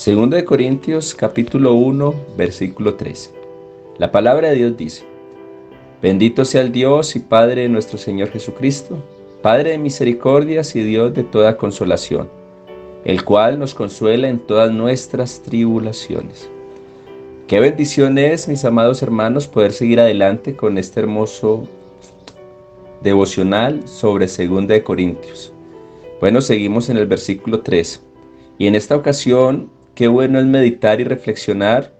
Segunda de Corintios capítulo 1, versículo 13. La palabra de Dios dice: Bendito sea el Dios y Padre de nuestro Señor Jesucristo, Padre de misericordias y Dios de toda consolación, el cual nos consuela en todas nuestras tribulaciones. Qué bendición es, mis amados hermanos, poder seguir adelante con este hermoso devocional sobre Segunda de Corintios. Bueno, seguimos en el versículo 3. Y en esta ocasión, qué bueno es meditar y reflexionar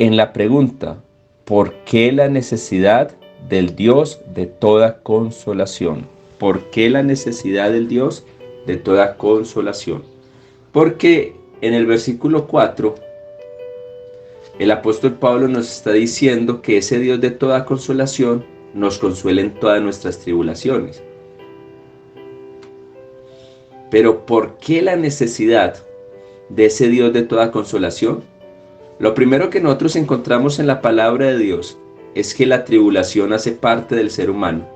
en la pregunta: ¿por qué la necesidad del Dios de toda consolación? ¿Por qué la necesidad del Dios de toda consolación? Porque en el versículo 4, el apóstol Pablo nos está diciendo que ese Dios de toda consolación nos consuela en todas nuestras tribulaciones. Pero ¿por qué la necesidad de ese Dios de toda consolación? Lo primero que nosotros encontramos en la palabra de Dios es que la tribulación hace parte del ser humano,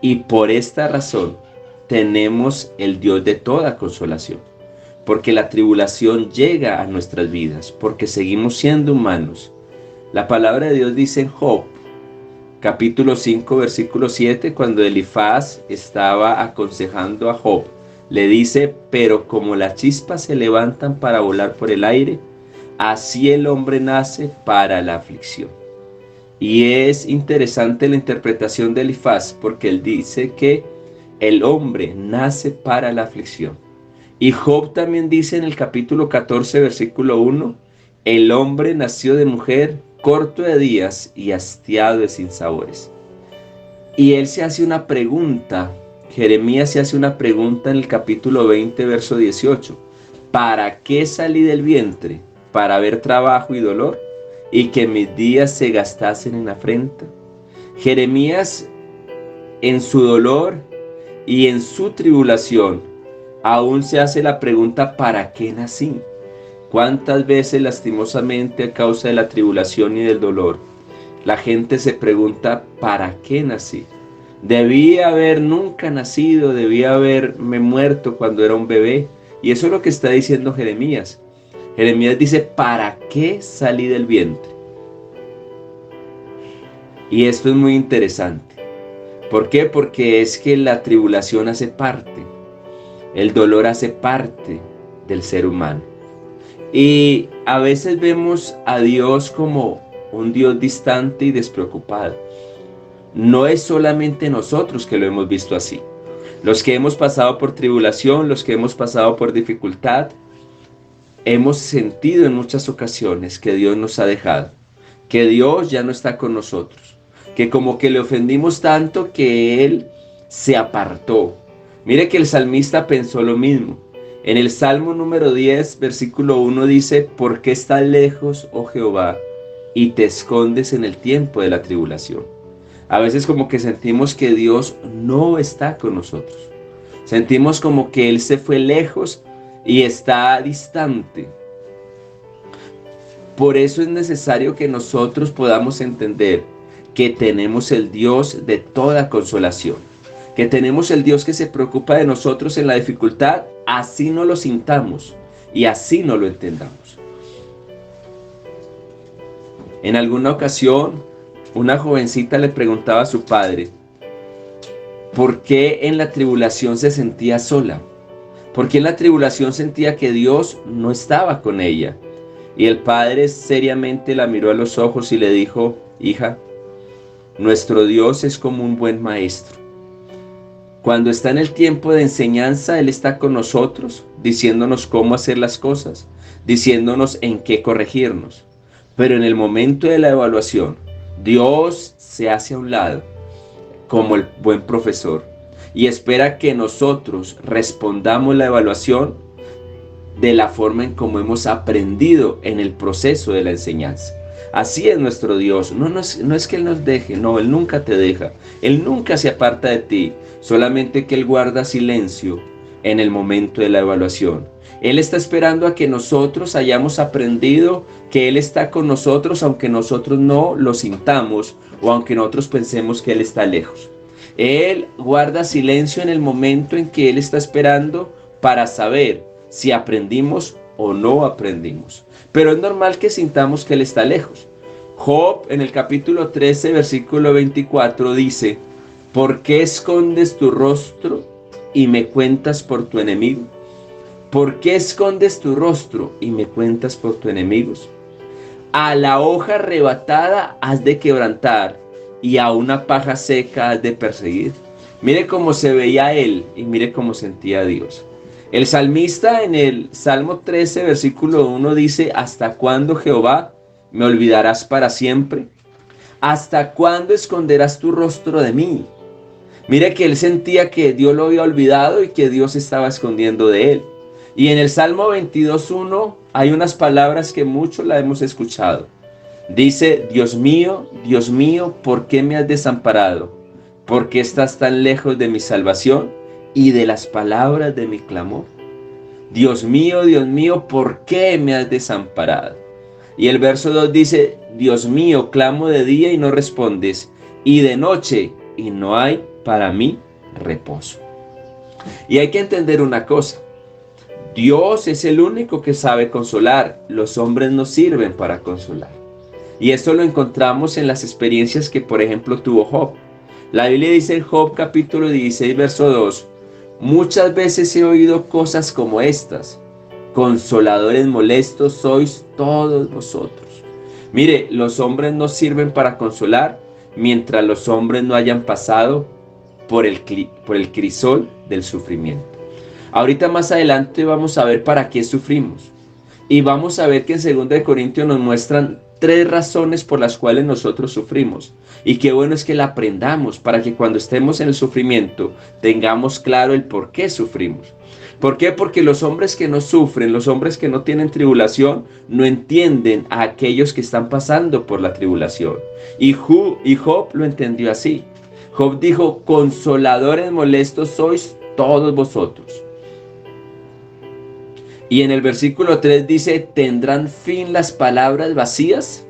y por esta razón tenemos el Dios de toda consolación, porque la tribulación llega a nuestras vidas, porque seguimos siendo humanos. La palabra de Dios dice en Job, capítulo 5, versículo 7, cuando Elifaz estaba aconsejando a Job, le dice: pero como las chispas se levantan para volar por el aire, así el hombre nace para la aflicción. Y es interesante la interpretación de Elifaz, porque él dice que el hombre nace para la aflicción. Y Job también dice en el capítulo 14, versículo 1, el hombre nació de mujer, corto de días y hastiado de sinsabores. Y él se hace una pregunta, Jeremías se hace una pregunta en el capítulo 20, verso 18. ¿Para qué salí del vientre? ¿Para ver trabajo y dolor? ¿Y que mis días se gastasen en afrenta? Jeremías, en su dolor y en su tribulación, aún se hace la pregunta: ¿para qué nací? ¿Cuántas veces, lastimosamente, a causa de la tribulación y del dolor, la gente se pregunta: ¿para qué nací? Debí haber nunca nacido, debí haberme muerto cuando era un bebé. Y eso es lo que está diciendo Jeremías. Jeremías dice: ¿para qué salí del vientre? Y esto es muy interesante. ¿Por qué? Porque es que la tribulación hace parte, el dolor hace parte del ser humano. Y a veces vemos a Dios como un Dios distante y despreocupado. No es solamente nosotros que lo hemos visto así. Los que hemos pasado por tribulación, los que hemos pasado por dificultad, hemos sentido en muchas ocasiones que Dios nos ha dejado, que Dios ya no está con nosotros, que como que le ofendimos tanto que Él se apartó. Mire que el salmista pensó lo mismo. En el Salmo número 10, versículo 1 dice: ¿por qué estás lejos, oh Jehová, y te escondes en el tiempo de la tribulación? A veces como que sentimos que Dios no está con nosotros. Sentimos como que Él se fue lejos y está distante. Por eso es necesario que nosotros podamos entender que tenemos el Dios de toda consolación, que tenemos el Dios que se preocupa de nosotros en la dificultad, así no lo sintamos y así no lo entendamos. En alguna ocasión, una jovencita le preguntaba a su padre por qué en la tribulación se sentía sola, por qué en la tribulación sentía que Dios no estaba con ella. Y el padre seriamente la miró a los ojos y le dijo: hija, nuestro Dios es como un buen maestro. Cuando está en el tiempo de enseñanza, Él está con nosotros, diciéndonos cómo hacer las cosas, diciéndonos en qué corregirnos. Pero en el momento de la evaluación, Dios se hace a un lado como el buen profesor y espera que nosotros respondamos la evaluación de la forma en como hemos aprendido en el proceso de la enseñanza. Así es nuestro Dios. No es que Él nos deje, no, Él nunca te deja. Él nunca se aparta de ti, solamente que Él guarda silencio en el momento de la evaluación. Él está esperando a que nosotros hayamos aprendido que Él está con nosotros, aunque nosotros no lo sintamos o aunque nosotros pensemos que Él está lejos. Él guarda silencio en el momento en que Él está esperando para saber si aprendimos o no aprendimos. Pero es normal que sintamos que Él está lejos. Job en el capítulo 13, versículo 24 dice: ¿por qué escondes tu rostro y me cuentas por tu enemigo? ¿Por qué escondes tu rostro y me cuentas por tus enemigos? A la hoja arrebatada has de quebrantar y a una paja seca has de perseguir. Mire cómo se veía él y mire cómo sentía a Dios. El salmista en el Salmo 13, versículo 1 dice: ¿hasta cuándo, Jehová, me olvidarás para siempre? ¿Hasta cuándo esconderás tu rostro de mí? Mire que él sentía que Dios lo había olvidado y que Dios estaba escondiendo de él. Y en el Salmo 22:1 hay unas palabras que muchos la hemos escuchado. Dice: Dios mío, ¿por qué me has desamparado? ¿Por qué estás tan lejos de mi salvación y de las palabras de mi clamor? Dios mío, ¿por qué me has desamparado? Y el verso 2 dice: Dios mío, clamo de día y no respondes, y de noche y no hay para mí reposo. Y hay que entender una cosa: Dios es el único que sabe consolar, los hombres no sirven para consolar. Y esto lo encontramos en las experiencias que, por ejemplo, tuvo Job. La Biblia dice en Job capítulo 16, verso 2: muchas veces he oído cosas como estas, consoladores molestos sois todos vosotros. Mire, los hombres no sirven para consolar mientras los hombres no hayan pasado por el crisol del sufrimiento. Ahorita más adelante vamos a ver para qué sufrimos. Y vamos a ver que en 2 Corintios nos muestran 3 razones por las cuales nosotros sufrimos. Y qué bueno es que la aprendamos para que cuando estemos en el sufrimiento tengamos claro el por qué sufrimos. ¿Por qué? Porque los hombres que no sufren, los hombres que no tienen tribulación, no entienden a aquellos que están pasando por la tribulación. Y Job lo entendió así. Job dijo: consoladores molestos sois todos vosotros. Y en el versículo 3 dice: ¿tendrán fin las palabras vacías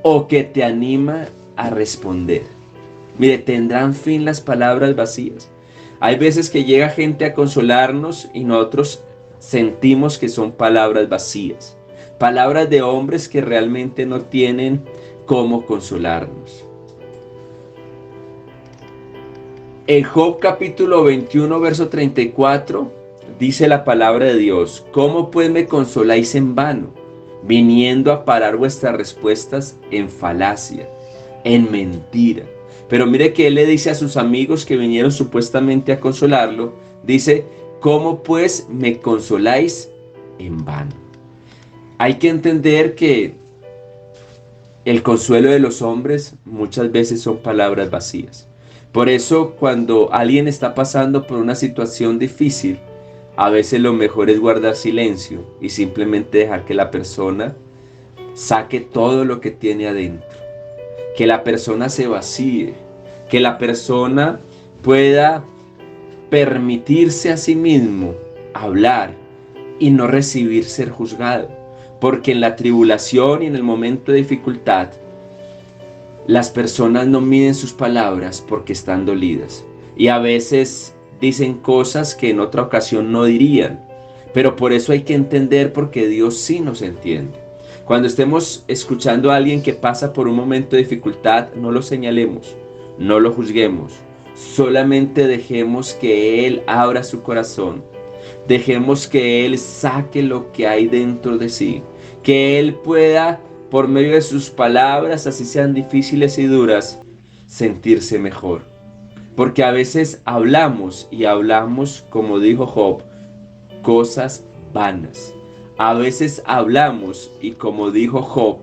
o que te anima a responder? Mire, ¿tendrán fin las palabras vacías? Hay veces que llega gente a consolarnos y nosotros sentimos que son palabras vacías, palabras de hombres que realmente no tienen cómo consolarnos. En Job capítulo 21, verso 34, dice la palabra de Dios: ¿cómo pues me consoláis en vano, viniendo a parar vuestras respuestas en falacia, en mentira? Pero mire que él le dice a sus amigos que vinieron supuestamente a consolarlo, dice: ¿cómo pues me consoláis en vano? Hay que entender que el consuelo de los hombres muchas veces son palabras vacías. Por eso, cuando alguien está pasando por una situación difícil, a veces lo mejor es guardar silencio y simplemente dejar que la persona saque todo lo que tiene adentro. Que la persona se vacíe, que la persona pueda permitirse a sí mismo hablar y no recibir ser juzgado. Porque en la tribulación y en el momento de dificultad, las personas no miden sus palabras porque están dolidas. Y a veces dicen cosas que en otra ocasión no dirían. Pero por eso hay que entender, porque Dios sí nos entiende. Cuando estemos escuchando a alguien que pasa por un momento de dificultad, no lo señalemos, no lo juzguemos. Solamente dejemos que Él abra su corazón. Dejemos que Él saque lo que hay dentro de sí. Que Él pueda, por medio de sus palabras, así sean difíciles y duras, sentirse mejor. Porque a veces hablamos, como dijo Job, cosas vanas. A veces hablamos y, como dijo Job,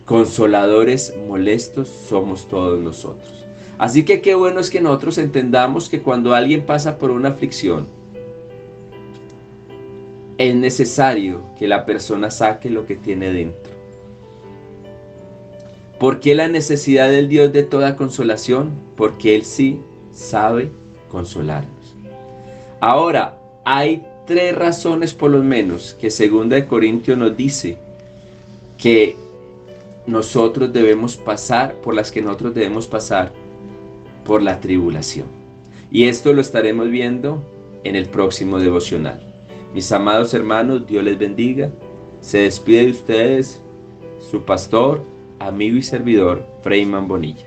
consoladores molestos somos todos nosotros. Así que qué bueno es que nosotros entendamos que cuando alguien pasa por una aflicción, es necesario que la persona saque lo que tiene dentro. ¿Por qué la necesidad del Dios de toda consolación? Porque Él sí sabe consolarnos. Ahora, hay 3 razones por lo menos que 2 Corintios nos dice que nosotros debemos pasar, por las que nosotros debemos pasar por la tribulación. Y esto lo estaremos viendo en el próximo devocional. Mis amados hermanos, Dios les bendiga. Se despide de ustedes su pastor, amigo y servidor, Freyman Bonilla.